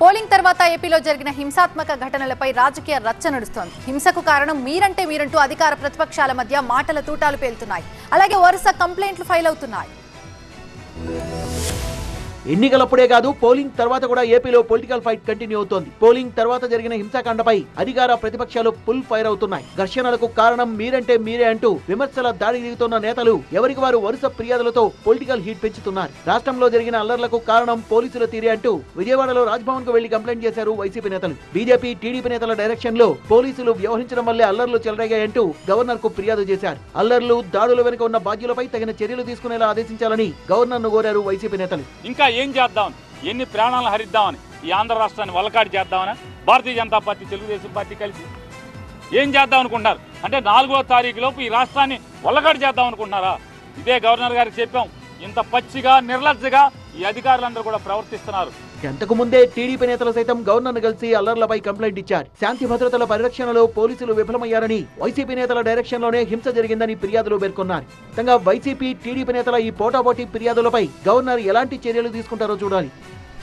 Polling తర్వాత ఏపీలో జరిగిన హింసాత్మక ఘటనలపై రాజకీయ రచ్చ నడుస్తోంది. హింసకు కారణం మీరంటూ అధికార ప్రతిపక్షాల మధ్య మాటల తూటాలు పేలుతున్నాయి. అలాగే వరుస కంప్లైంట్లు ఫైల్ అవుతున్నాయి. ఎన్నికలప్పుడే కాదు పోలింగ్ తర్వాత కూడా ఏపీలో పొలిటికల్ ఫైట్ కంటిన్యూ అవుతోంది. పోలింగ్ తర్వాత జరిగిన హింసాకాండపై అధికార ప్రతిపక్షాలు ఫుల్ ఫైర్ అవుతున్నాయి. ఘర్షణలకు కారణం మీరంటే మీరే అంటూ విమర్శల దాడికి దిగుతున్న నేతలు ఎవరికి వారు వరుస ఫిర్యాదులతో పొలిటికల్ హీట్ పెంచుతున్నారు. రాష్ట్రంలో జరిగిన అల్లర్లకు కారణం పోలీసుల తీరే అంటూ విజయవాడలో రాజ్భవన్ కు వెళ్లి కంప్లైంట్ చేశారు వైసీపీ నేతలు. బీజేపీ, టీడీపీ నేతల డైరెక్షన్ లో పోలీసులు వ్యవహరించడం వల్లే అల్లర్లు చెలరేగాయంటూ గవర్నర్ కు ఫిర్యాదు చేశారు. అల్లర్లు, దాడుల వెనుక ఉన్న బాధ్యులపై తగిన చర్యలు తీసుకునేలా ఆదేశించాలని గవర్నర్ ను కోరారు వైసీపీ నేతలు. ఇంకా ఏం చేద్దామని, ఎన్ని ప్రాణాలను హరిద్దామని, ఈ ఆంధ్ర రాష్ట్రాన్ని వల్లకాడి చేద్దామని భారతీయ జనతా పార్టీ, తెలుగుదేశం పార్టీ కలిసి ఏం చేద్దాం అనుకుంటున్నారు? అంటే 4వ తారీఖు లోపు ఈ రాష్ట్రాన్ని వల్లకాడి చేద్దాం అనుకుంటున్నారా? ఇదే గవర్నర్ గారికి చెప్పాం. ఇంత పచ్చిగా, నిర్లజ్జగా ఈ అధికారులందరూ కూడా ప్రవర్తిస్తున్నారు. అంతకు ముందే టీడీపీ నేతలు సైతం గవర్నర్ కలిసి అల్లర్లపై కంప్లైంట్ ఇచ్చారు. శాంతి భద్రతల పరిరక్షణలో పోలీసులు విఫలమయ్యారని, వైసీపీ నేతల డైరెక్షన్ లోనే హింస జరిగిందని ఫిర్యాదులు పేర్కొన్నారు. మొత్తంగా వైసీపీ, టీడీపీ నేతల ఈ పోటాపోటీ ఫిర్యాదులపై గవర్నర్ ఎలాంటి చర్యలు తీసుకుంటారో చూడాలి.